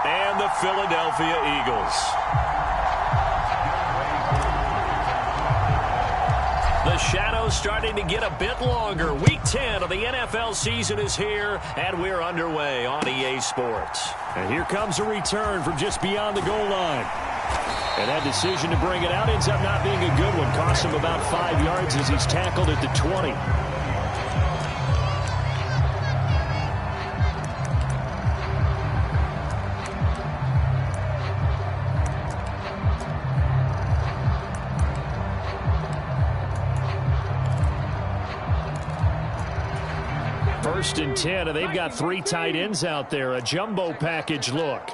and the Philadelphia Eagles. The shadow's starting to get a bit longer. Week 10 of the NFL season is here, and we're underway on EA Sports. And here comes a return from just beyond the goal line. And that decision to bring it out ends up not being a good one. Costs him about 5 yards as he's tackled at the 20. First and 10, and they've got 3 tight ends out there. A jumbo package look.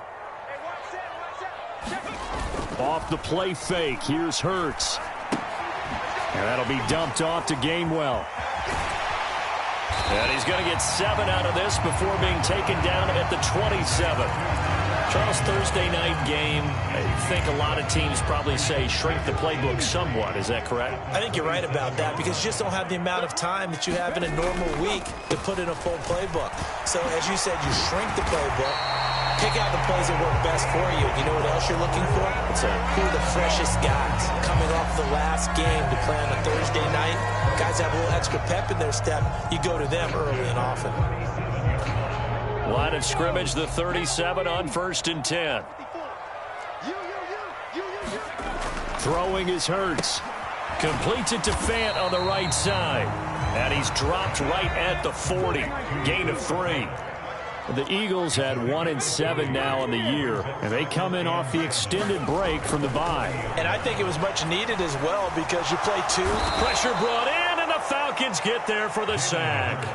Off the play fake. Here's Hurts. And that'll be dumped off to Gainwell. And he's going to get 7 out of this before being taken down at the 27. Charles, Thursday night game, I think a lot of teams probably say shrink the playbook somewhat. Is that correct? I think you're right about that because you just don't have the amount of time that you have in a normal week to put in a full playbook. So, as you said, you shrink the playbook, pick out the plays that work best for you. You know what else you're looking for? Who are the freshest guys coming off the last game to play on a Thursday night? Guys have a little extra pep in their step. You go to them early and often. Line of scrimmage, the 37 on 1st and 10. Throwing is Hurts. Completes it to Fant on the right side. And he's dropped right at the 40. Gain of 3. The Eagles had 1-7 now on the year, and they come in off the extended break from the bye. And I think it was much needed as well because you play 2. Pressure brought in, and the Falcons get there for the sack.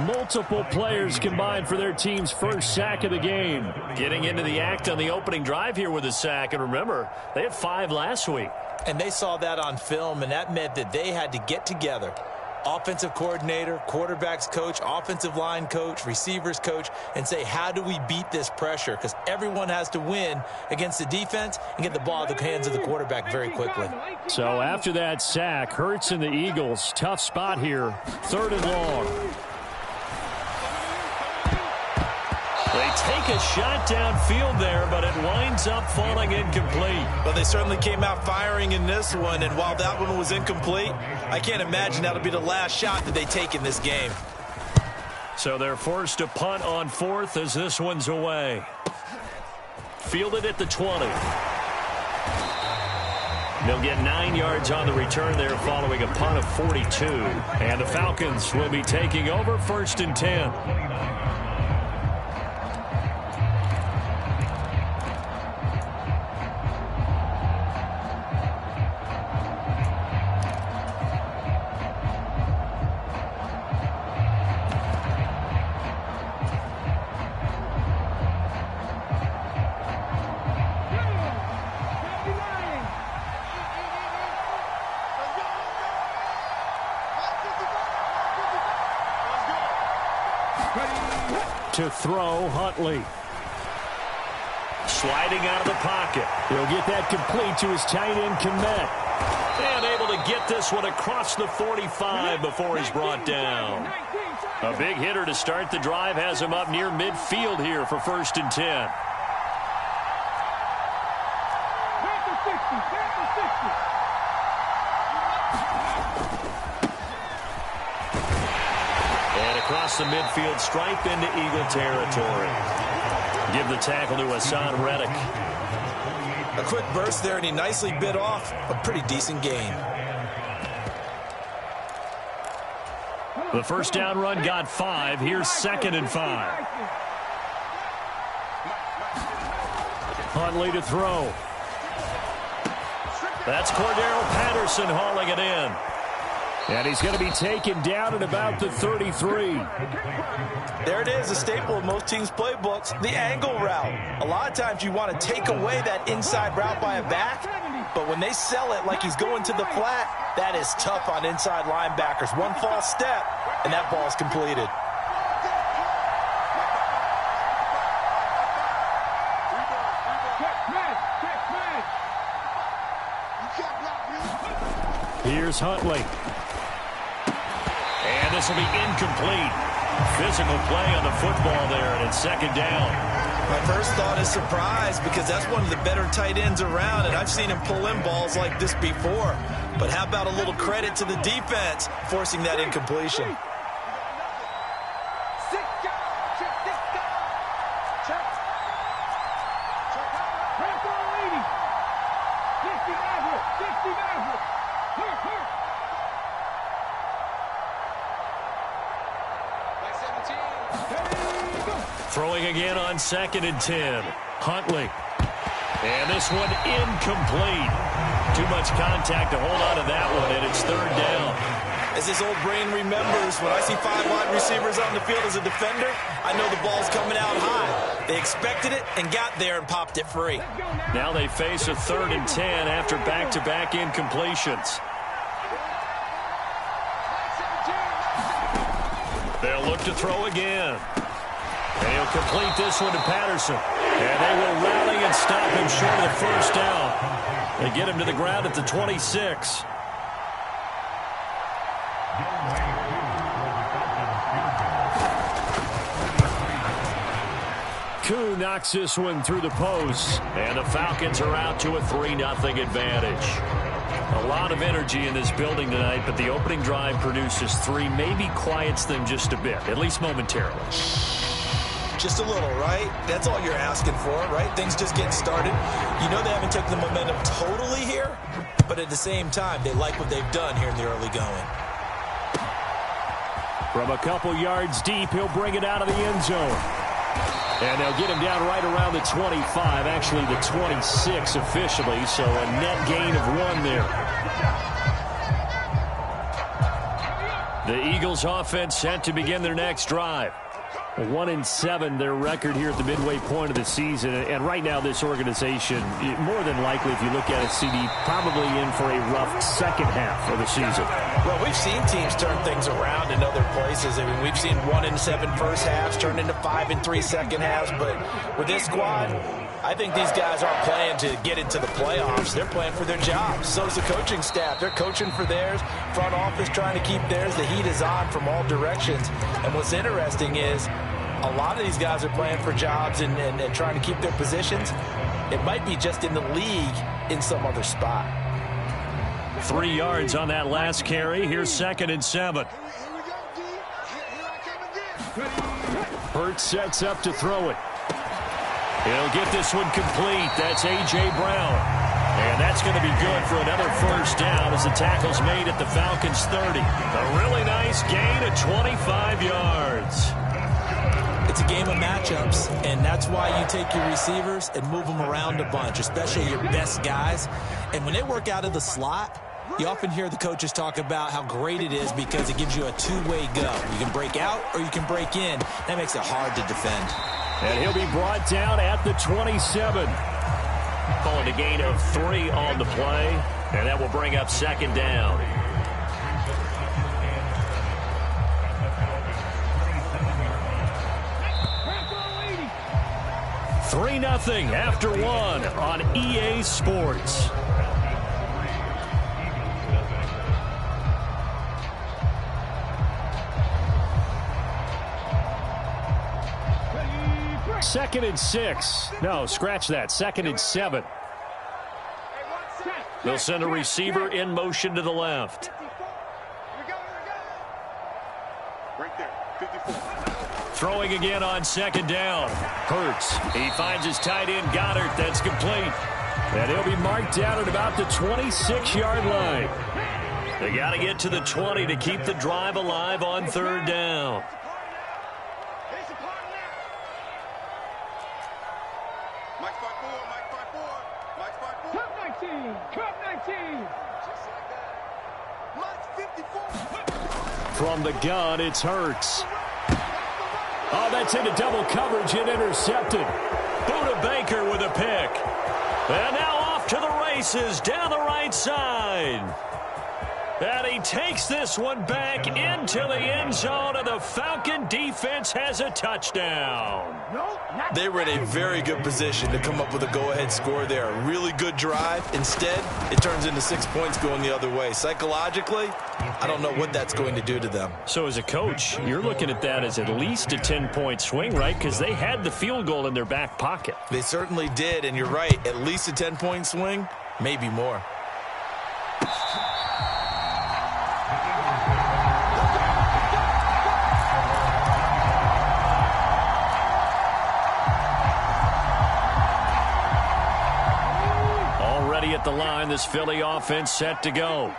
Multiple players combined for their team's first sack of the game. Getting into the act on the opening drive here with a sack. And remember, they had 5 last week. And they saw that on film, and that meant that they had to get together. Offensive coordinator, quarterbacks coach, offensive line coach, receivers coach, and say, how do we beat this pressure? Because everyone has to win against the defense and get the ball in the hands of the quarterback very quickly. So after that sack, Hurts and the Eagles, tough spot here, 3rd and long. They take a shot downfield there, but it winds up falling incomplete. Well, they certainly came out firing in this one, and while that one was incomplete, I can't imagine that'll be the last shot that they take in this game. So they're forced to punt on 4th as this one's away. Fielded at the 20. They'll get 9 yards on the return there following a punt of 42. And the Falcons will be taking over 1st and 10. To throw, Huntley. Sliding out of the pocket. He'll get that complete to his tight end, Kmet. And able to get this one across the 45 before he's brought down. A big hitter to start the drive has him up near midfield here for 1st and 10. Across the midfield stripe into Eagle territory. Give the tackle to Hassan Reddick. A quick burst there, and he nicely bit off a pretty decent gain. The first down run got 5. Here's 2nd and 5. Huntley to throw. That's Cordero Patterson hauling it in. And he's going to be taken down at about the 33. There it is, a staple of most teams' playbooks, the angle route. A lot of times you want to take away that inside route by a back, but when they sell it like he's going to the flat, that is tough on inside linebackers. One false step, and that ball is completed. Here's Huntley. And this will be incomplete. Physical play on the football there, and it's 2nd down. My first thought is surprise because that's one of the better tight ends around, and I've seen him pull in balls like this before. But how about a little credit to the defense forcing that incompletion? Throwing again on 2nd and 10. Huntley. And this one incomplete. Too much contact to hold on to that one, and it's 3rd down. As his old brain remembers, when I see 5 wide receivers on the field as a defender, I know the ball's coming out high. They expected it and got there and popped it free. Now they face a 3rd and 10 after back-to-back incompletions. They'll look to throw again. And he'll complete this one to Patterson. And they will rally and stop him short of the 1st down. They get him to the ground at the 26. Koo knocks this one through the post. And the Falcons are out to a 3-0 advantage. A lot of energy in this building tonight, but the opening drive produces 3, maybe quiets them just a bit, at least momentarily. Just a little, right? That's all you're asking for, right? Things just getting started. You know they haven't taken the momentum totally here, but at the same time, they like what they've done here in the early going. From a couple yards deep, he'll bring it out of the end zone. And they'll get him down right around the 25, actually the 26 officially, so a net gain of 1 there. The Eagles offense set to begin their next drive. 1-7 their record here at the midway point of the season, and right now this organization, more than likely if you look at it, CD, probably in for a rough second half of the season. Well, we've seen teams turn things around in other places. I mean, we've seen 1-7 first halves turn into 5-3 second halves, but with this squad, I think these guys aren't playing to get into the playoffs. They're playing for their jobs. So is the coaching staff. They're coaching for theirs. Front office trying to keep theirs. The heat is on from all directions. And what's interesting is a lot of these guys are playing for jobs and trying to keep their positions. It might be just in the league in some other spot. 3 yards on that last carry. Here's 2nd and 7. Hurts sets up to throw it. He'll get this one complete. That's A.J. Brown. And that's going to be good for another 1st down as the tackle's made at the Falcons' 30. A really nice gain of 25 yards. It's a game of matchups, and that's why you take your receivers and move them around a bunch, especially your best guys. And when they work out of the slot, you often hear the coaches talk about how great it is because it gives you a two-way go. You can break out or you can break in. That makes it hard to defend. And he'll be brought down at the 27. Calling a gain of 3 on the play, and that will bring up 2nd down. Three 3-0 after 1 on EA Sports. Second and 6. No, scratch that. 2nd and 7. They'll send a receiver in motion to the left. Right there, 54. Throwing again on 2nd down. Hurts. He finds his tight end, Goddard. That's complete. And he'll be marked down at about the 26-yard line. They got to get to the 20 to keep the drive alive on 3rd down. From the gun, it's Hurts. Oh, that's into double coverage and intercepted. Buda Baker with a pick. And now off to the races down the right side. And he takes this one back into the end zone, and the Falcon defense has a touchdown. They were in a very good position to come up with a go-ahead score there. A really good drive. Instead, it turns into 6 points going the other way. Psychologically, I don't know what that's going to do to them. So as a coach, you're looking at that as at least a 10-point swing, right? Because they had the field goal in their back pocket. They certainly did, and you're right. At least a 10-point swing, maybe more. At the line, this Philly offense set to go.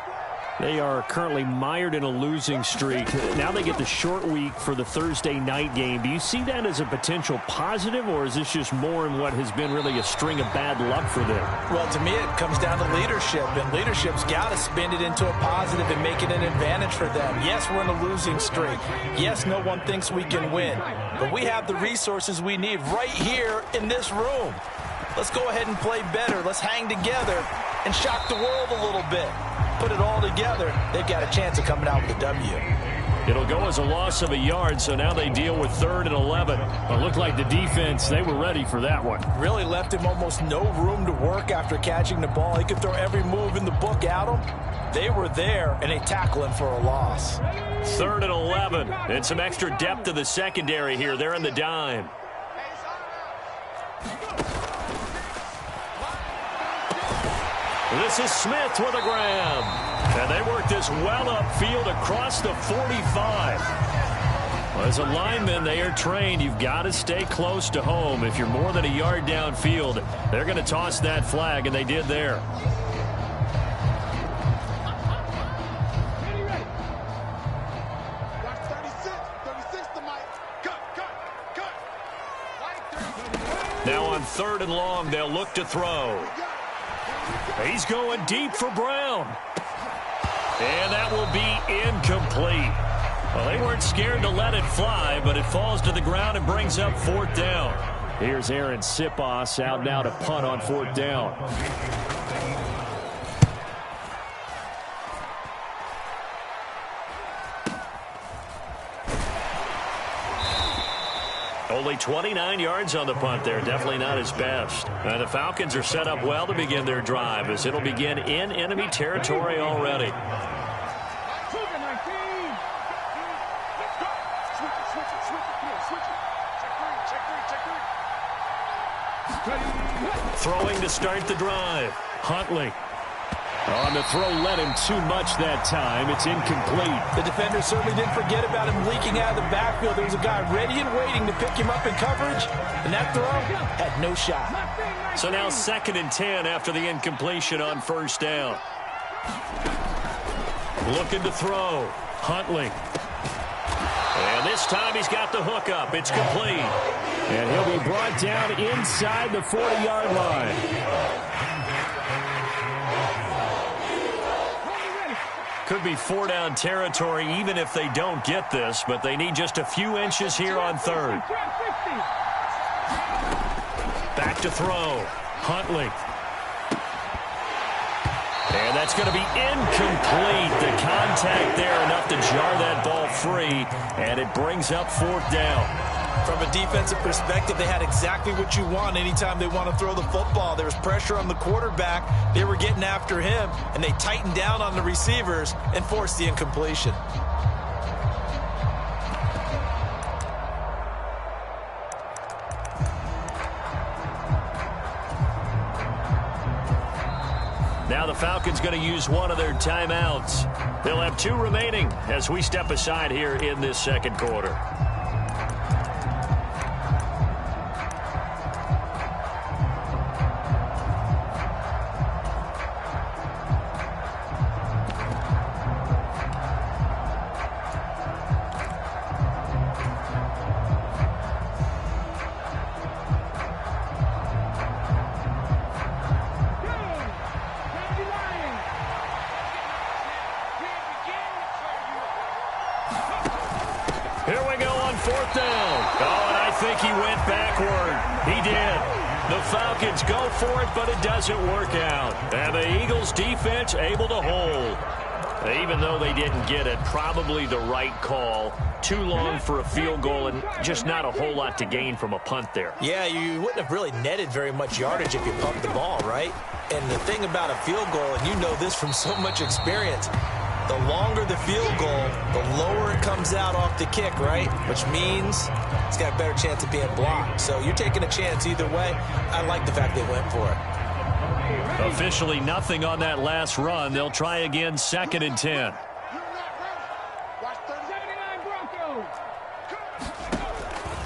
They are currently mired in a losing streak. Now they get the short week for the Thursday night game. Do you see that as a potential positive, or is this just more in what has been really a string of bad luck for them? Well, to me, it comes down to leadership, and leadership's got to spin it into a positive and make it an advantage for them. Yes, we're in a losing streak. Yes, no one thinks we can win, but we have the resources we need right here in this room. Let's go ahead and play better. Let's hang together and shock the world a little bit. Put it all together. They've got a chance of coming out with a W. It'll go as a loss of a yard, so now they deal with 3rd and 11. It looked like the defense, they were ready for that one. Really left him almost no room to work after catching the ball. He could throw every move in the book at him. They were there, and they tackle him for a loss. 3rd and 11. And some extra depth to the secondary here. They're in the dime. This is Smith with a grab. And they work this well upfield across the 45. Well, as a lineman, they are trained. You've got to stay close to home. If you're more than a yard downfield, they're going to toss that flag, and they did there. Now on 3rd and long, they'll look to throw. He's going deep for Brown. And that will be incomplete. Well, they weren't scared to let it fly, but it falls to the ground and brings up 4th down. Here's Aaron Sipos out now to punt on 4th down. Only 29 yards on the punt there. Definitely not his best. The Falcons are set up well to begin their drive, as it'll begin in enemy territory already. Throwing to start the drive. Huntley. On the throw, led him too much that time. It's incomplete. The defender certainly didn't forget about him leaking out of the backfield. There was a guy ready and waiting to pick him up in coverage, and that throw had no shot. So now 2nd and 10 after the incompletion on 1st down. Looking to throw. Huntley. And this time he's got the hook up. It's complete. And he'll be brought down inside the 40-yard line. Could be 4-down territory even if they don't get this, but they need just a few inches here on 3rd. Back to throw. Huntley. And that's going to be incomplete. The contact there enough to jar that ball free, and it brings up 4th down. From a defensive perspective, they had exactly what you want anytime they want to throw the football. There was pressure on the quarterback. They were getting after him, and they tightened down on the receivers and forced the incompletion. Now the Falcons going to use one of their timeouts. They'll have 2 remaining as we step aside here in this 2nd quarter. Here we go on 4th down. Oh, and I think he went backward. He did. The Falcons go for it, but it doesn't work out. And the Eagles defense able to hold. Even though they didn't get it, probably the right call. Too long for a field goal and just not a whole lot to gain from a punt there. Yeah, you wouldn't have really netted very much yardage if you pumped the ball, right? And the thing about a field goal, and you know this from so much experience, the longer the field goal, the lower it comes out off the kick, right? Which means it's got a better chance of being blocked. So you're taking a chance either way. I like the fact they went for it. Officially nothing on that last run. They'll try again, 2nd and 10.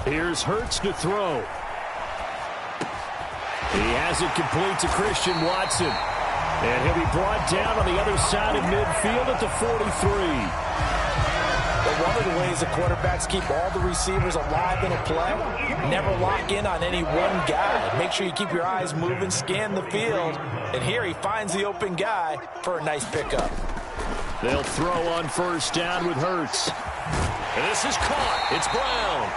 Here's Hurts to throw. He has it complete to Christian Watson. And he'll be brought down on the other side of midfield at the 43. But one of the ways the quarterbacks keep all the receivers alive in a play, never lock in on any one guy. Make sure you keep your eyes moving, scan the field. And here he finds the open guy for a nice pickup. They'll throw on 1st down with Hurts. And this is caught. It's Brown.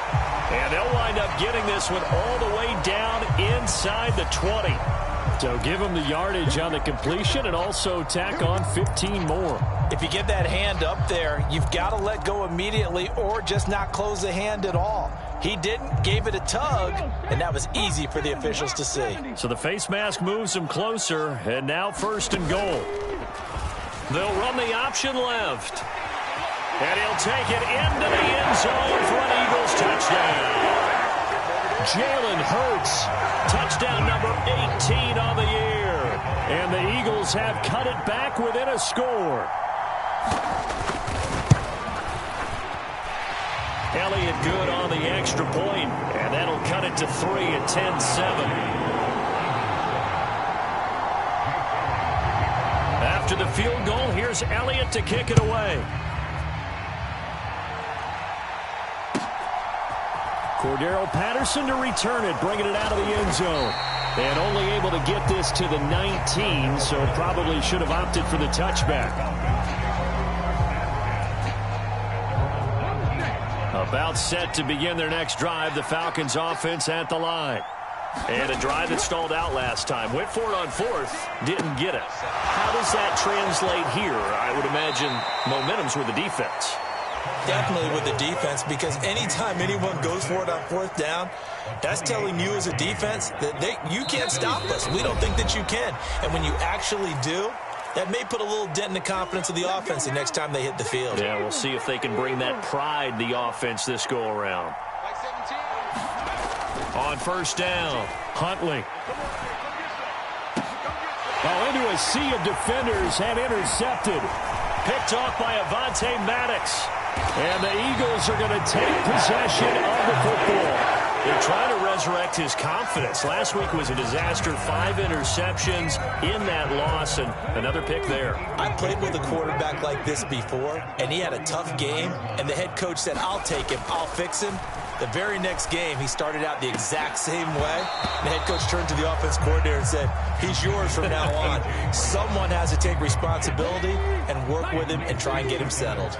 And they'll wind up getting this one all the way down inside the 20. So give him the yardage on the completion and also tack on 15 more. If you get that hand up there, you've got to let go immediately or just not close the hand at all. He didn't, gave it a tug, and that was easy for the officials to see. So the face mask moves him closer, and now 1st and goal. They'll run the option left. And he'll take it into the end zone for an Eagles touchdown. Jalen Hurts, touchdown number 18 on the year. And the Eagles have cut it back within a score. Elliott good on the extra point, and that'll cut it to 3 at 10-7. After the field goal, here's Elliott to kick it away. Cordero Patterson to return it, bringing it out of the end zone. And only able to get this to the 19, so probably should have opted for the touchback. About set to begin their next drive, the Falcons offense at the line. And a drive that stalled out last time. Went for it on 4th, didn't get it. How does that translate here? I would imagine momentum's with the defense. Definitely with the defense, because anytime anyone goes for it on 4th down, that's telling you as a defense that you can't stop us. We don't think that you can. And when you actually do, that may put a little dent in the confidence of the offense the next time they hit the field. Yeah, we'll see if they can bring that pride, the offense, this go-around. On 1st down, Huntley. Well, into a sea of defenders and intercepted. Picked off by Avonte Maddox. And the Eagles are going to take possession of the football. They're trying to resurrect his confidence. Last week was a disaster. 5 interceptions in that loss, and another pick there. I played with a quarterback like this before, and he had a tough game, and the head coach said, I'll take him, I'll fix him. The very next game, he started out the exact same way. The head coach turned to the offense coordinator and said, he's yours from now on. Someone has to take responsibility and work with him and try and get him settled.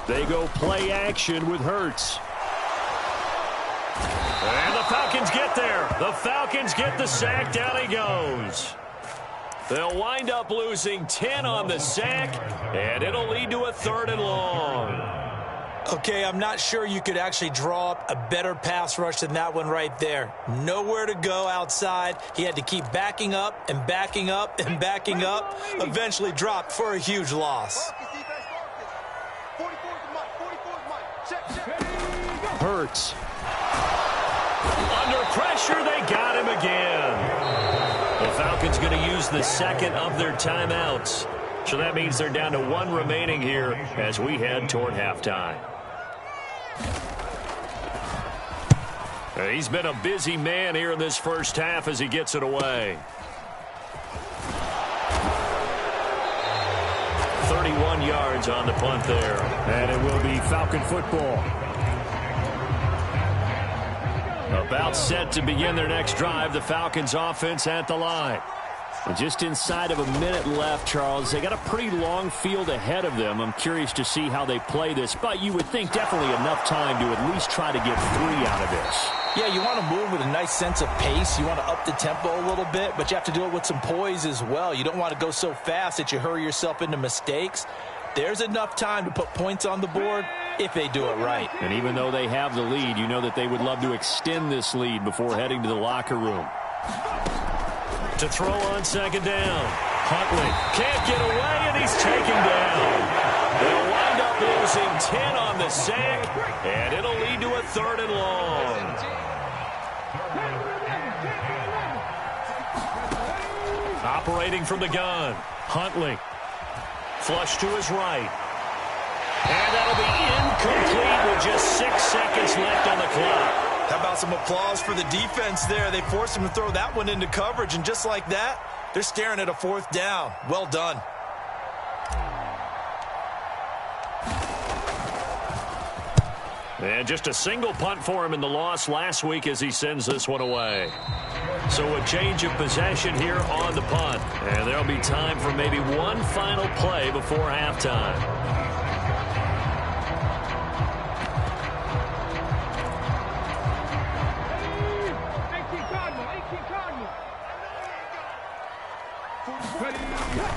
They go play action with Hurts. And the Falcons get there. The Falcons get the sack. Down he goes. They'll wind up losing 10 on the sack, and it'll lead to a 3rd and long. Okay, I'm not sure you could actually draw up a better pass rush than that one right there. Nowhere to go outside. He had to keep backing up and backing up and backing up. Eventually dropped for a huge loss. Hurts. Under pressure, they got him again. The Falcons going to use the 2nd of their timeouts. So that means they're down to 1 remaining here as we head toward halftime. He's been a busy man here in this first half as he gets it away. 31 yards on the punt there. And it will be Falcon football. About set to begin their next drive, the Falcons offense at the line. Just inside of a minute left, Charles. They got a pretty long field ahead of them. I'm curious to see how they play this, but you would think definitely enough time to at least try to get 3 out of this. Yeah, you want to move with a nice sense of pace. You want to up the tempo a little bit, but you have to do it with some poise as well. You don't want to go so fast that you hurry yourself into mistakes. There's enough time to put points on the board if they do it right. And even though they have the lead, you know that they would love to extend this lead before heading to the locker room. To throw on second down. Huntley can't get away, and he's taken down. They'll wind up losing 10 on the sack, and it'll lead to a 3rd and long. Operating from the gun, Huntley. Flush to his right. And that'll be incomplete with just 6 seconds left on the clock. How about some applause for the defense there? They forced him to throw that one into coverage, and just like that, they're staring at a 4th down. Well done. And just a single punt for him in the loss last week as he sends this one away. So a change of possession here on the punt. And there'll be time for maybe one final play before halftime.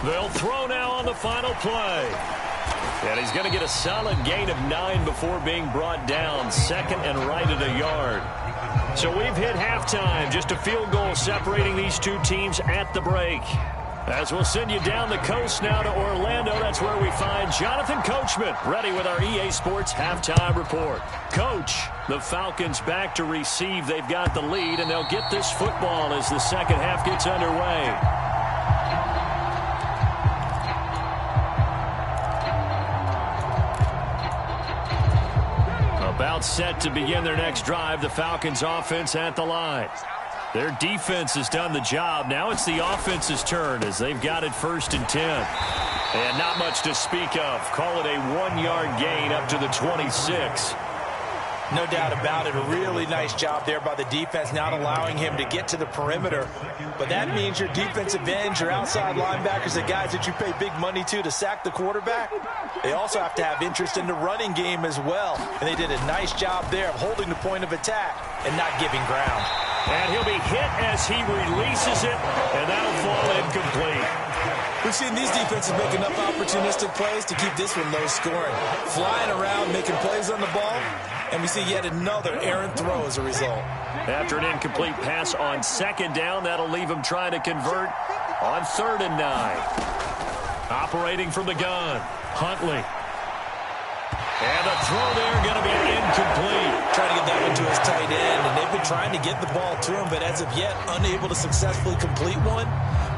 They'll throw now on the final play. And he's going to get a solid gain of 9 before being brought down. 2nd and right at a yard. So we've hit halftime. Just a field goal separating these two teams at the break. As we'll send you down the coast now to Orlando, that's where we find Jonathan Coachman, ready with our EA Sports Halftime Report. Coach, the Falcons back to receive. They've got the lead, and they'll get this football as the second half gets underway. About set to begin their next drive, the Falcons offense at the line. Their defense has done the job. Now it's the offense's turn as they've got it 1st and 10. And not much to speak of. Call it a 1-yard gain up to the 26. No doubt about it. A really nice job there by the defense, not allowing him to get to the perimeter. But that means your defensive ends, your outside linebackers, the guys that you pay big money to sack the quarterback, they also have to have interest in the running game as well. And they did a nice job there of holding the point of attack and not giving ground. And he'll be hit as he releases it, and that'll fall incomplete. We've seen these defenses make enough opportunistic plays to keep this one low scoring. Flying around, making plays on the ball, and we see yet another errant throw as a result. After an incomplete pass on 2nd down, that'll leave him trying to convert on 3rd and 9. Operating from the gun, Huntley. And the throw there going to be incomplete. Trying to get that one to his tight end, and they've been trying to get the ball to him, but as of yet, unable to successfully complete one.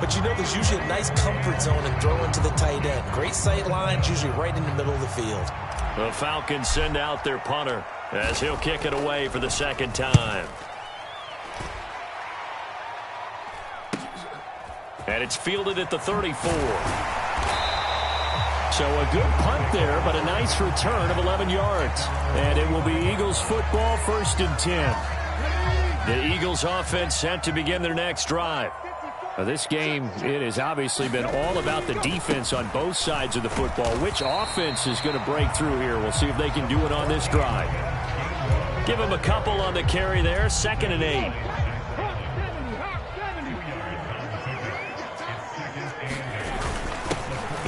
But you know there's usually a nice comfort zone in throwing to the tight end. Great sight lines, usually right in the middle of the field. The Falcons send out their punter as he'll kick it away for the 2nd time. And it's fielded at the 34. So a good punt there, but a nice return of 11 yards. And it will be Eagles football 1st and 10. The Eagles offense set to begin their next drive. Now this game, it has obviously been all about the defense on both sides of the football. Which offense is going to break through here? We'll see if they can do it on this drive. Give him a couple on the carry there. 2nd and 8.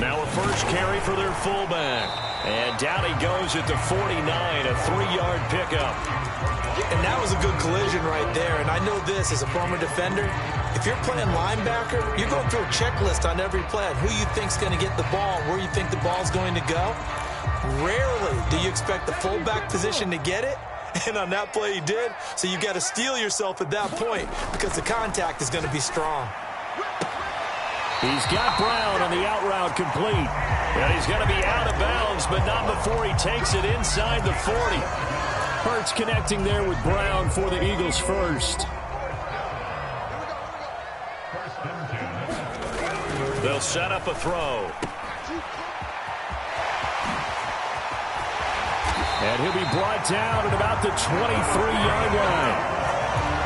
Now a first carry for their fullback. And down he goes at the 49, a 3-yard pickup. And that was a good collision right there. And I know this as a former defender. If you're playing linebacker, you're going through a checklist on every play. Who you think's going to get the ball, where you think the ball's going to go. Rarely do you expect the fullback position to get it. And on that play he did. So you've got to steel yourself at that point because the contact is going to be strong. He's got Brown on the out route complete. And he's going to be out of bounds, but not before he takes it inside the 40. Hurts connecting there with Brown for the Eagles first. They'll set up a throw. And he'll be brought down at about the 23-yard line.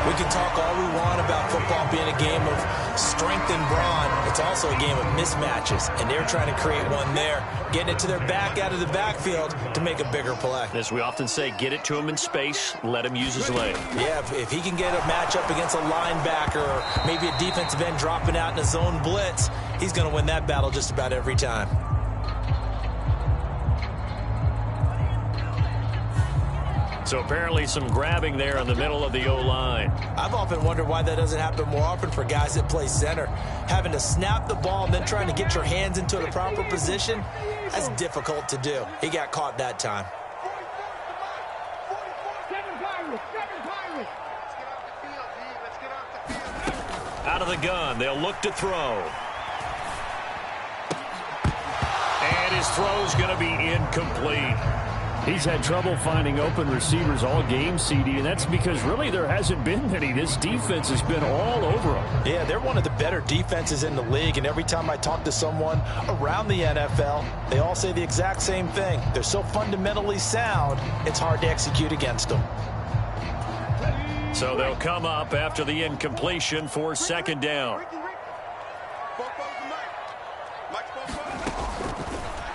We can talk all we want about football being a game of strength and brawn. It's also a game of mismatches, and they're trying to create one there, getting it to their back out of the backfield to make a bigger play. As we often say, get it to him in space, let him use his leg. Yeah, if he can get a matchup against a linebacker or maybe a defensive end dropping out in a zone blitz, he's going to win that battle just about every time. So apparently some grabbing there in the middle of the O-line. I've often wondered why that doesn't happen more often for guys that play center. Having to snap the ball and then trying to get your hands into the proper position, that's difficult to do. He got caught that time. Out of the gun, they'll look to throw. And his throw's going to be incomplete. He's had trouble finding open receivers all game, CD, and that's because really there hasn't been many. This defense has been all over him. Yeah, they're one of the better defenses in the league, and every time I talk to someone around the NFL, they all say the exact same thing. They're so fundamentally sound, it's hard to execute against them. So they'll come up after the incompletion for second down.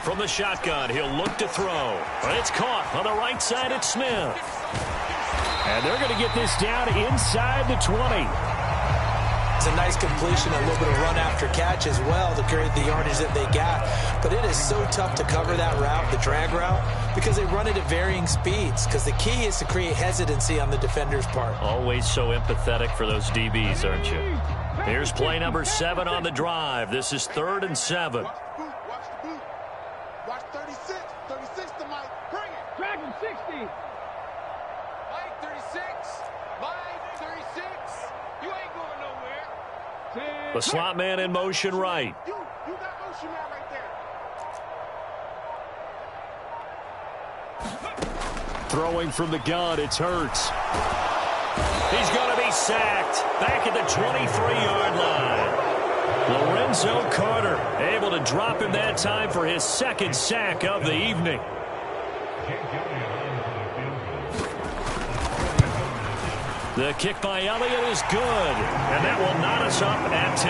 From the shotgun, he'll look to throw. But it's caught on the right side at Smith. And they're going to get this down inside the 20. It's a nice completion, a little bit of run after catch as well to create the yardage that they got. But it is so tough to cover that route, the drag route, because they run it at varying speeds. Because the key is to create hesitancy on the defender's part. Always so empathetic for those DBs, aren't you? Here's play number 7 on the drive. This is 3rd and 7. Watch 36. 36 to Mike. Bring it. Drag him 60. Mike 36. Mike 36. You ain't going nowhere. The slot man in motion right. You got motion man right there. Throwing from the gun, it's Hurts. He's going to be sacked back at the 23-yard line. Lorenzo Carter able to drop him that time for his second sack of the evening. The kick by Elliott is good, and that will knot us up at 10.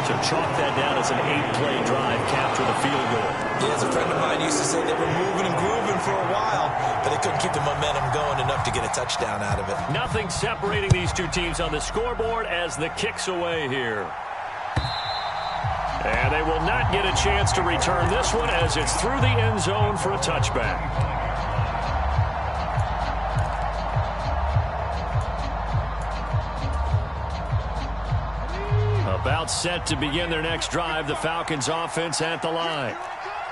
So chalk that down as an 8-play drive, capture the field goal. Yeah, as a friend of mine used to say, they were moving and grooving for a while, but they couldn't keep the momentum going enough to get a touchdown out of it. Nothing separating these two teams on the scoreboard as the kick's away here. And they will not get a chance to return this one as it's through the end zone for a touchback. About set to begin their next drive, the Falcons offense at the line.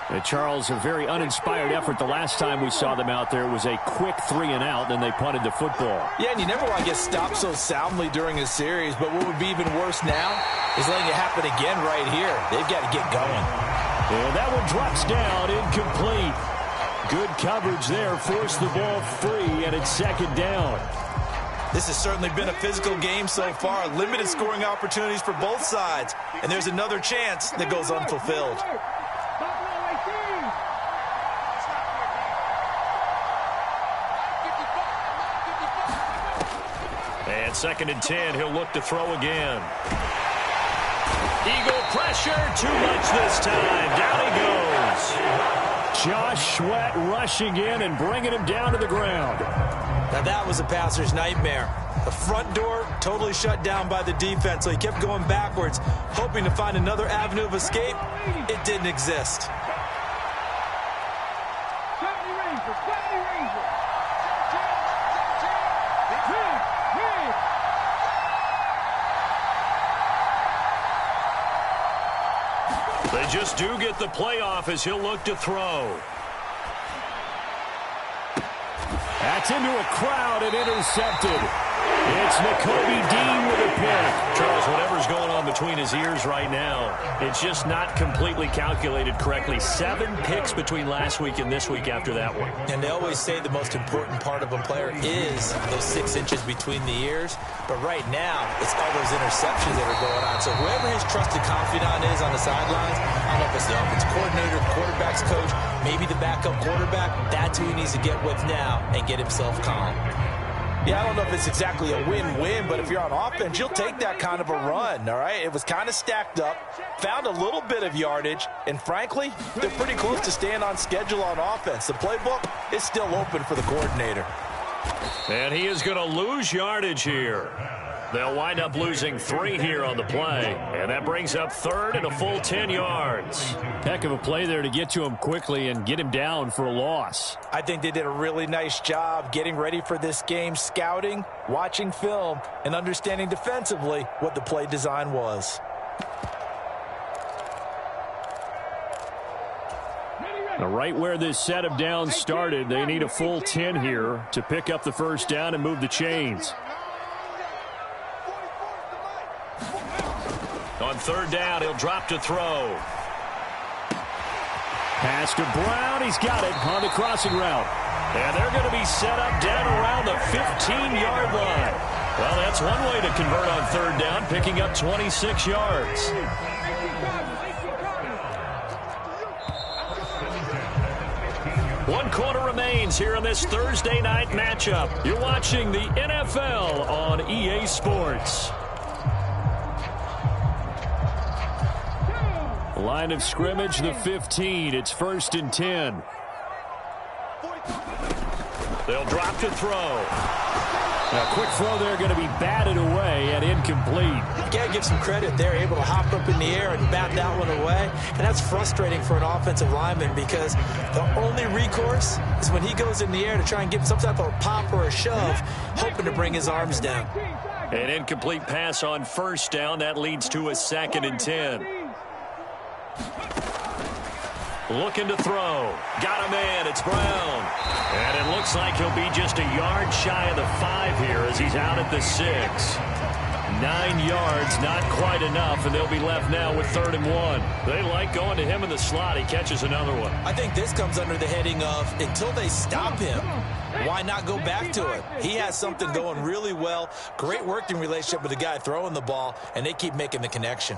And Charles, a very uninspired effort the last time we saw them out there. It was a quick 3-and-out, then they punted the football. Yeah, and you never want to get stopped so soundly during a series, but what would be even worse now is letting it happen again right here. They've got to get going. And that one drops down, incomplete. Good coverage there, forced the ball free, and it's second down. This has certainly been a physical game so far. Limited scoring opportunities for both sides, and there's another chance that goes unfulfilled. And 2nd and 10, he'll look to throw again. Eagle pressure, too much this time. Down he goes. Josh Sweat rushing in and bringing him down to the ground. Now that was a passer's nightmare. The front door totally shut down by the defense, so he kept going backwards, hoping to find another avenue of escape. It didn't exist. They just do get the playoff as he'll look to throw. That's into a crowd and intercepted. It's Nakobe Dean with a pick. Charles, whatever's going on between his ears right now, it's just not completely calculated correctly. 7 picks between last week and this week after that one. And they always say the most important part of a player is those 6 inches between the ears. But right now, it's all those interceptions that are going on. So whoever his trusted confidant is on the sidelines, I don't know if it's the offensive coordinator, the quarterback's coach, maybe the backup quarterback, that's who he needs to get with now and get himself calm. Yeah, I don't know if it's exactly a win-win, but if you're on offense, you'll take that kind of a run, all right? It was kind of stacked up, found a little bit of yardage, and frankly, they're pretty close to staying on schedule on offense. The playbook is still open for the coordinator. And he is going to lose yardage here. They'll wind up losing 3 here on the play, and that brings up 3rd and a full 10 yards. Heck of a play there to get to him quickly and get him down for a loss. I think they did a really nice job getting ready for this game, scouting, watching film, and understanding defensively what the play design was. Now, right where this set of downs started, they need a full 10 here to pick up the first down and move the chains. On 3rd down, he'll drop to throw. Pass to Brown. He's got it on the crossing route. And they're going to be set up down around the 15-yard line. Well, that's one way to convert on 3rd down, picking up 26 yards. One quarter remains here in this Thursday night matchup. You're watching the NFL on EA Sports. Line of scrimmage, the 15. It's 1st and 10. They'll drop to throw. A quick throw there going to be batted away and incomplete. You got to give some credit. They're able to hop up in the air and bat that one away. And that's frustrating for an offensive lineman because the only recourse is when he goes in the air to try and get some type of pop or a shove, hoping to bring his arms down. An incomplete pass on 1st down. That leads to a 2nd and 10. Looking to throw. Got a man. It's Brown. And it looks like he'll be just a yard shy of the 5 here as he's out at the 6. 9 yards, not quite enough, and they'll be left now with 3rd and 1. They like going to him in the slot. He catches another one. I think this comes under the heading of until they stop him, why not go back to it? He has something going really well. Great working relationship with the guy throwing the ball, and they keep making the connection.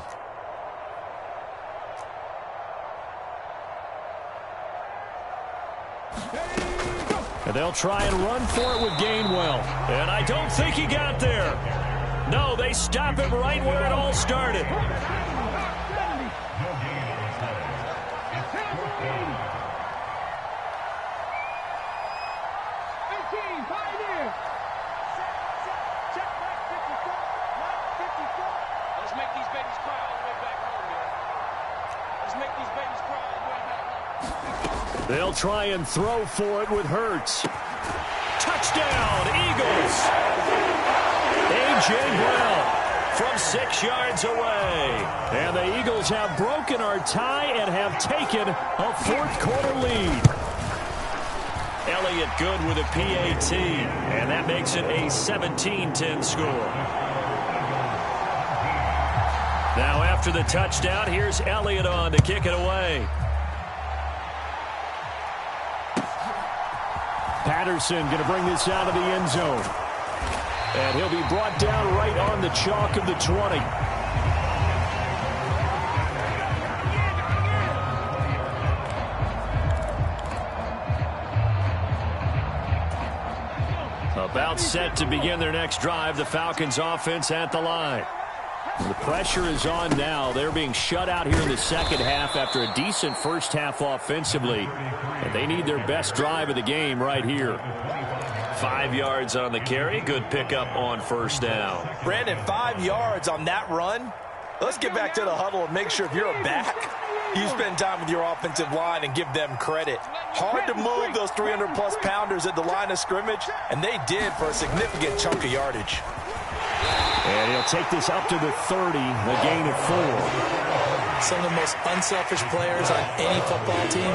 And they'll try and run for it with Gainwell. And I don't think he got there. No, they stop him right where it all started. Let's make these babies cry all the way back home, man. Let's make these babies cry all the way back home. They'll try and throw for it with Hurts. Touchdown, Eagles. A.J. Brown from 6 yards away. And the Eagles have broken our tie and have taken a 4th quarter lead. Elliott good with a PAT, and that makes it a 17-10 score. Now after the touchdown, here's Elliott on to kick it away. Patterson going to bring this out of the end zone. And he'll be brought down right on the chalk of the 20. About set to begin their next drive, the Falcons offense at the line. The pressure is on now. They're being shut out here in the second half after a decent first half offensively. And they need their best drive of the game right here. 5 yards on the carry. Good pickup on 1st down. Brandon, 5 yards on that run. Let's get back to the huddle and make sure if you're a back, you spend time with your offensive line and give them credit. Hard to move those 300-plus pounders at the line of scrimmage, and they did for a significant chunk of yardage. And he'll take this up to the 30, a gain of 4. Some of the most unselfish players on any football team,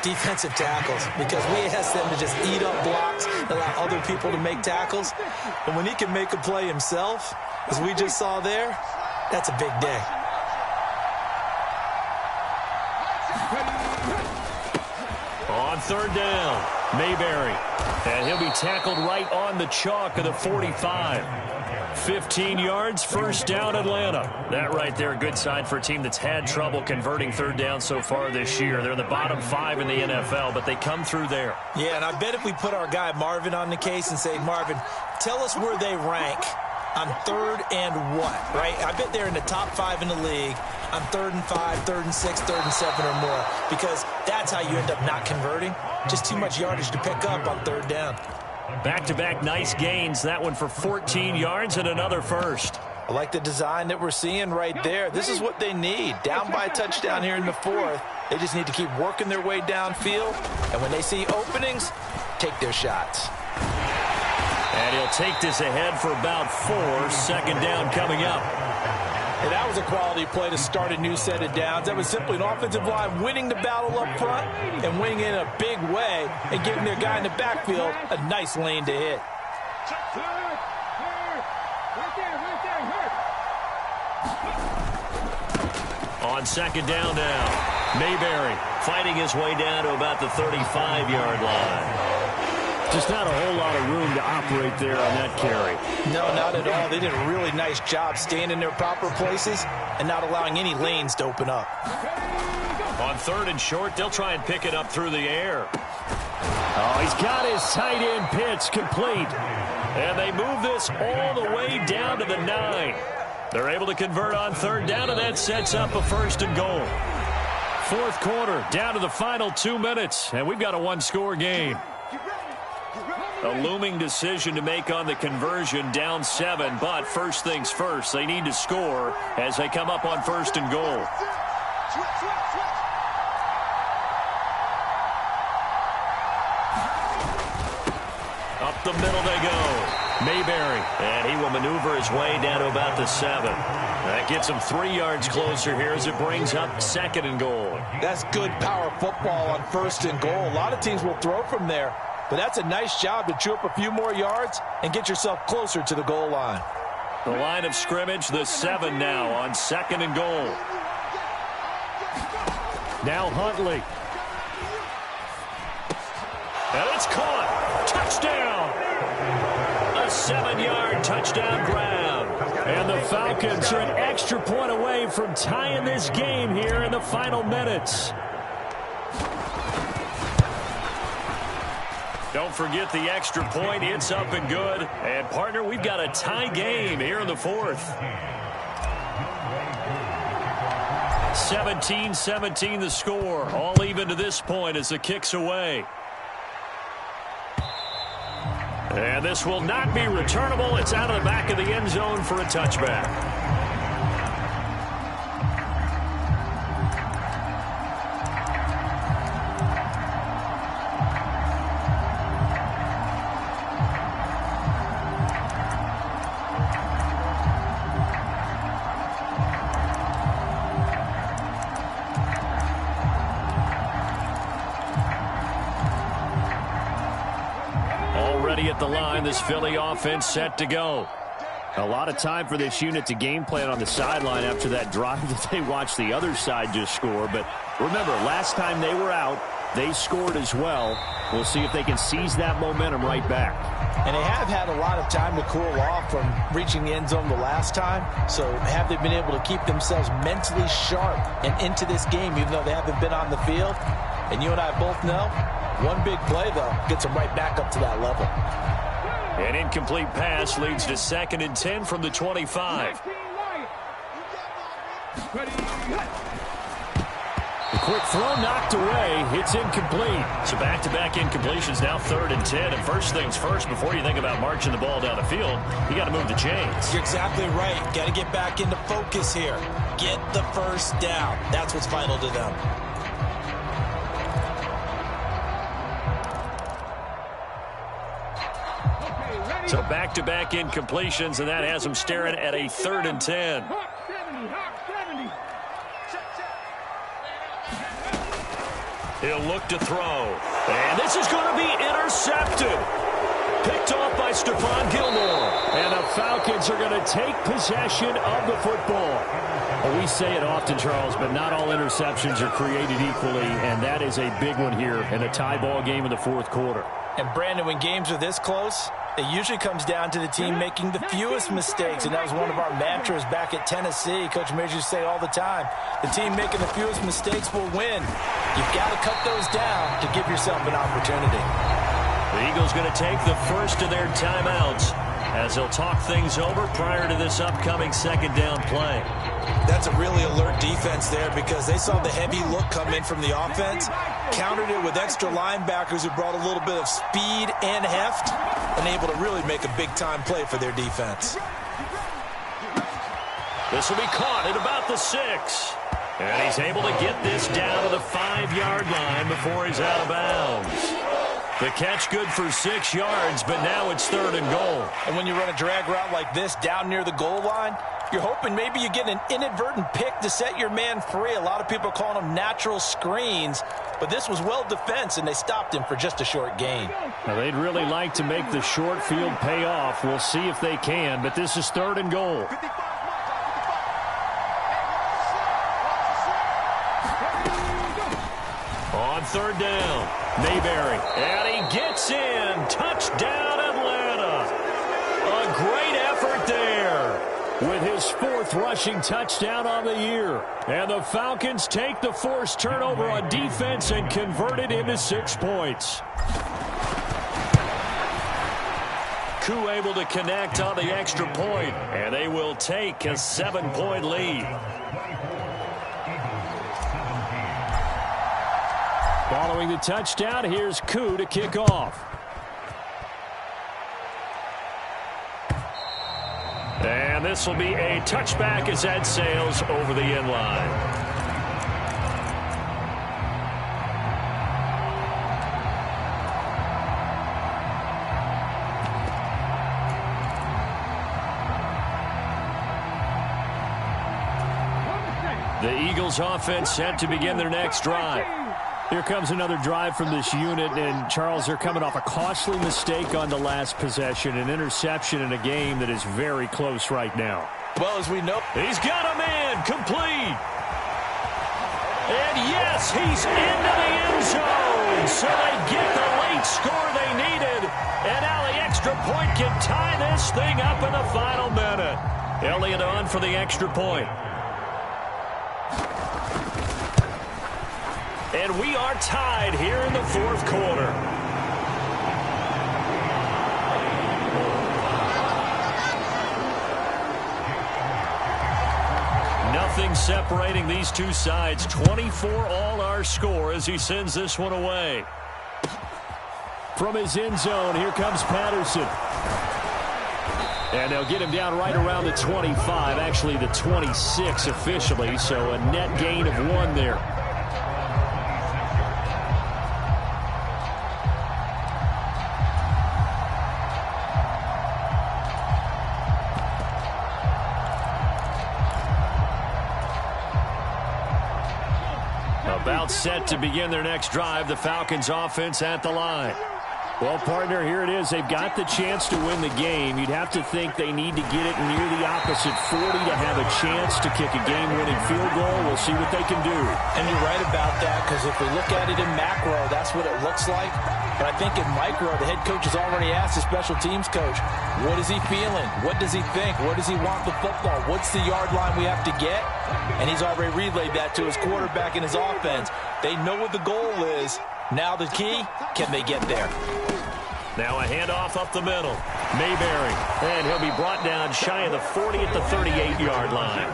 defensive tackles, because we ask them to just eat up blocks, allow other people to make tackles. But when he can make a play himself, as we just saw there, that's a big day. On 3rd down, Mayberry. And he'll be tackled right on the chalk of the 45. 15 yards, 1st down, Atlanta. That right there, a good sign for a team that's had trouble converting 3rd down so far this year. They're in the bottom 5 in the NFL, but they come through there. Yeah, and I bet if we put our guy Marvin on the case and say, Marvin, Tell us where they rank on 3rd and what, right? I bet they're in the top 5 in the league on 3rd and 5, 3rd and 6, 3rd and 7 or more, because that's how you end up not converting. Just too much yardage to pick up on 3rd down. Back-to-back nice gains. That one for 14 yards and another first. I like the design that we're seeing right there. This is what they need. Down by a touchdown here in the 4th. They just need to keep working their way downfield. And when they see openings, take their shots. And he'll take this ahead for about 4. 2nd down coming up. And that was a quality play to start a new set of downs. That was simply an offensive line winning the battle up front and winning in a big way and giving their guy in the backfield a nice lane to hit. On 2nd down now, Mayberry fighting his way down to about the 35-yard line. Just not a whole lot of room to operate there on that carry. No, not at all. They did a really nice job staying in their proper places and not allowing any lanes to open up. On 3rd and short, they'll try and pick it up through the air. Oh, he's got his tight end pitch complete. And they move this all the way down to the 9. They're able to convert on 3rd down, and that sets up a 1st and goal. 4th quarter, down to the final 2 minutes, and we've got a 1-score game. A looming decision to make on the conversion, down 7, but first things first, they need to score as they come up on 1st and goal. Up the middle they go. Mayberry, and he will maneuver his way down to about the 7. That gets him 3 yards closer here as it brings up 2nd and goal. That's good power football on 1st and goal. A lot of teams will throw from there, but that's a nice job to chew up a few more yards and get yourself closer to the goal line. The line of scrimmage, the 7 now on 2nd and goal. Now Huntley. And it's caught. Touchdown. A 7-yard touchdown grab. And the Falcons are an extra point away from tying this game here in the final minutes. Don't forget the extra point. It's up and good. And, partner, we've got a tie game here in the 4th. 17-17 the score. All even to this point as the kick's away. And this will not be returnable. It's out of the back of the end zone for a touchback. At the line, this Philly offense set to go. A lot of time for this unit to game plan on the sideline after that drive that they watched the other side just score. But remember, last time they were out, they scored as well. We'll see if they can seize that momentum right back. And they have had a lot of time to cool off from reaching the end zone the last time. So have they been able to keep themselves mentally sharp and into this game, even though they haven't been on the field? And you and I both know, one big play, though, gets them right back up to that level. An incomplete pass leads to 2nd and 10 from the 25. The quick throw knocked away. It's incomplete. So back-to-back incompletions, now 3rd and 10. And first things first, before you think about marching the ball down the field, you got to move the chains. You're exactly right. Got to get back into focus here. Get the first down. That's what's vital to them. So back-to-back incompletions, and that has them staring at a 3rd and 10. He'll look to throw. And this is going to be intercepted. Picked off by Stephon Gilmore. And the Falcons are going to take possession of the football. Well, we say it often, Charles, but not all interceptions are created equally, and that is a big one here in a tie ball game in the 4th quarter. And, Brandon, when games are this close, it usually comes down to the team making the fewest mistakes, and that was one of our mantras back at Tennessee. Coach Mears used to say all the time, the team making the fewest mistakes will win. You've got to cut those down to give yourself an opportunity. The Eagles going to take the first of their timeouts. as he'll talk things over prior to this upcoming second down play. That's a really alert defense there because they saw the heavy look come in from the offense, countered it with extra linebackers who brought a little bit of speed and heft, and able to really make a big-time play for their defense. This will be caught at about the 6. And he's able to get this down to the 5-yard line before he's out of bounds. The catch good for 6 yards, but now it's 3rd and goal. And when you run a drag route like this down near the goal line, you're hoping maybe you get an inadvertent pick to set your man free. A lot of people are calling them natural screens, but this was well defense, and they stopped him for just a short gain. Now, they'd really like to make the short field pay off. We'll see if they can, but this is 3rd and goal. On 3rd down, Mayberry, and he gets in. Touchdown, Atlanta. A great effort there with his 4th rushing touchdown on the year. And the Falcons take the forced turnover on defense and convert it into 6 points. Koo able to connect on the extra point, and they will take a 7-point lead. Following the touchdown, here's Koo to kick off. And this will be a touchback as that sails over the end line. The Eagles offense set to begin their next drive. Here comes another drive from this unit, and Charles, they're coming off a costly mistake on the last possession, an interception in a game that is very close right now. Well, as we know, he's got a man complete. And yes, he's into the end zone. So they get the late score they needed. And now the extra point can tie this thing up in the final minute. Elliott on for the extra point. And we are tied here in the 4th quarter. Nothing separating these two sides. 24 all our score as he sends this one away. From his end zone, here comes Patterson. And they'll get him down right around the 25, actually the 26 officially, so a net gain of 1 there. About set to begin their next drive, the Falcons offense at the line. Well, partner, here it is. They've got the chance to win the game. You'd have to think they need to get it near the opposite 40 to have a chance to kick a game-winning field goal. We'll see what they can do. And you're right about that, because if we look at it in macro, that's what it looks like. But I think in micro, the head coach has already asked the special teams coach, what is he feeling? What does he think? Where does he want the football? What's the yard line we have to get? And he's already relayed that to his quarterback and his offense. They know what the goal is. Now the key, can they get there? Now a handoff up the middle. Mayberry, and he'll be brought down shy of the 40 at the 38-yard line.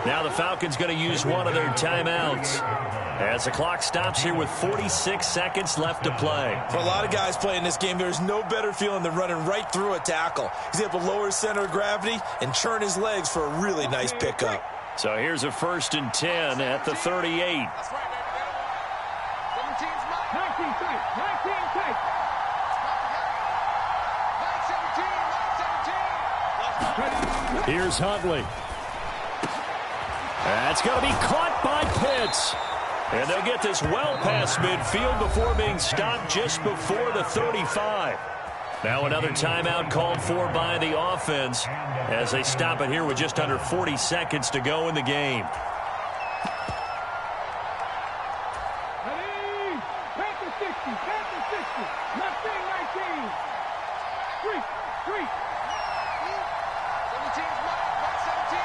Now the Falcons going to use one of their timeouts as the clock stops here with 46 seconds left to play. For a lot of guys playing this game, there's no better feeling than running right through a tackle. He's able to lower his center of gravity and churn his legs for a really nice pickup. So here's a 1st and 10 at the 38. That's right, baby. 19 tight. 19 tight. 9-17. Here's Huntley. That's going to be caught by Pitts. And they'll get this well past midfield before being stopped just before the 35. Now another timeout called for by the offense as they stop it here with just under 40 seconds to go in the game. Ready? Panther 60. Panther 60. Mustang 19. Street. Street. 17's Mark 17.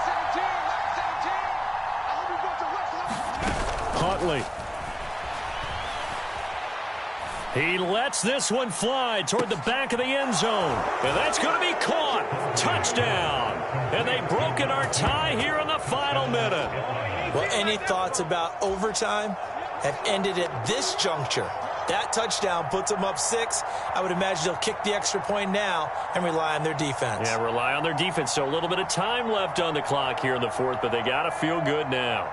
17. I hope we got the rest of them. Huntley. He lets this one fly toward the back of the end zone. And that's going to be caught. Touchdown. And they've broken our tie here in the final minute. Well, any thoughts about overtime have ended at this juncture. That touchdown puts them up 6. I would imagine they'll kick the extra point now and rely on their defense. Yeah, rely on their defense. So a little bit of time left on the clock here in the fourth, but they got to feel good now.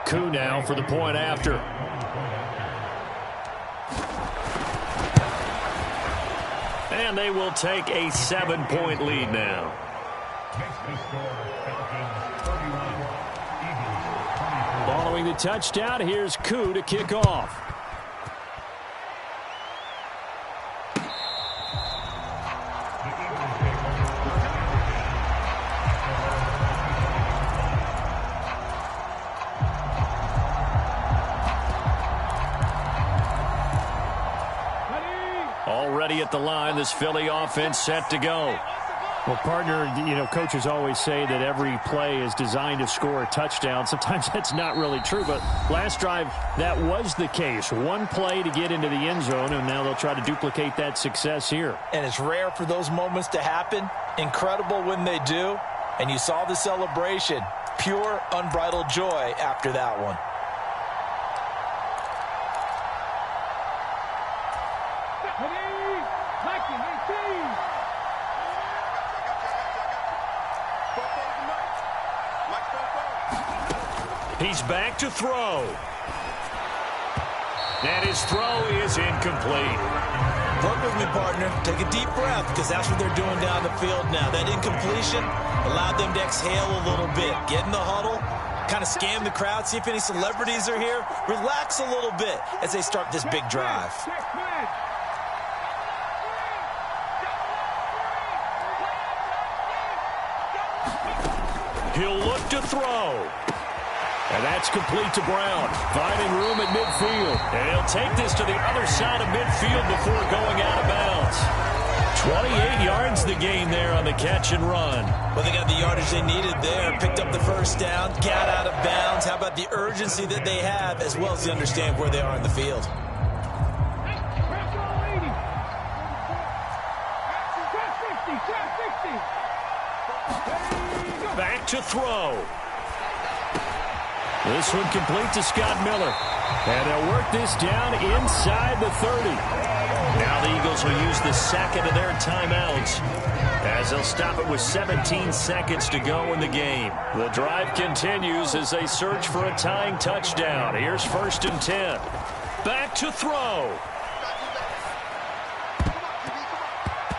Koo now for the point after. And they will take a 7-point lead now. Following the touchdown, here's Koo to kick off. Already at the line, this Philly offense set to go. Well, partner, coaches always say that every play is designed to score a touchdown. Sometimes that's not really true, but last drive, that was the case. One play to get into the end zone, and now they'll try to duplicate that success here. And it's rare for those moments to happen. Incredible when they do. And you saw the celebration. Pure, unbridled joy after that one. He's back to throw. And his throw is incomplete. Work with me, partner. Take a deep breath, because that's what they're doing down the field now. That incompletion allowed them to exhale a little bit. Get in the huddle, kind of scan the crowd, see if any celebrities are here. Relax a little bit as they start this big drive. He'll look to throw. And that's complete to Brown. Finding room at midfield. And he'll take this to the other side of midfield before going out of bounds. 28 yards the gain there on the catch and run. Well, they got the yardage they needed there. Picked up the first down, got out of bounds. How about the urgency that they have, as well as they understand where they are in the field? Back to throw. This one complete to Scott Miller. And they'll work this down inside the 30. Now the Eagles will use the second of their timeouts as they'll stop it with 17 seconds to go in the game. The drive continues as they search for a tying touchdown. Here's 1st and 10. Back to throw.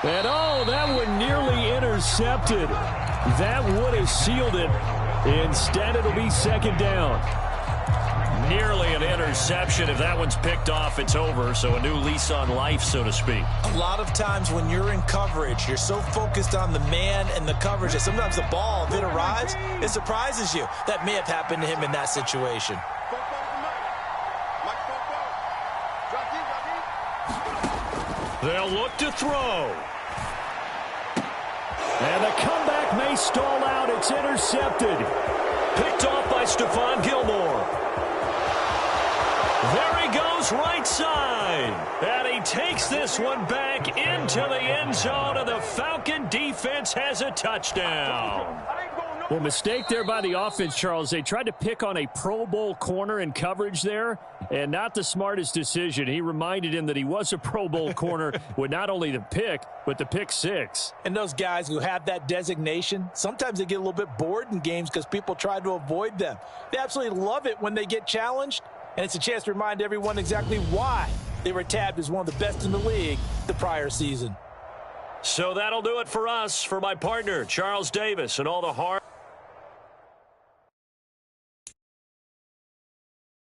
And that one nearly intercepted. That would have sealed it. Instead, it'll be 2nd down. Nearly an interception. If that one's picked off, it's over. So a new lease on life, so to speak. A lot of times when you're in coverage, you're so focused on the man and the coverage that sometimes the ball, if it arrives, it surprises you. That may have happened to him in that situation. They'll look to throw. And the comeback may stall out. It's intercepted. Picked off by Stephon Gilmore. There he goes, right side. And he takes this one back into the end zone, and the Falcon defense has a touchdown. Well, mistake there by the offense, Charles. They tried to pick on a Pro Bowl corner in coverage there, and not the smartest decision. He reminded him that he was a Pro Bowl corner with not only the pick, but the pick 6. And those guys who have that designation, sometimes they get a little bit bored in games because people try to avoid them. They absolutely love it when they get challenged, and it's a chance to remind everyone exactly why they were tabbed as one of the best in the league the prior season. So that'll do it for us. For my partner, Charles Davis, and all the hard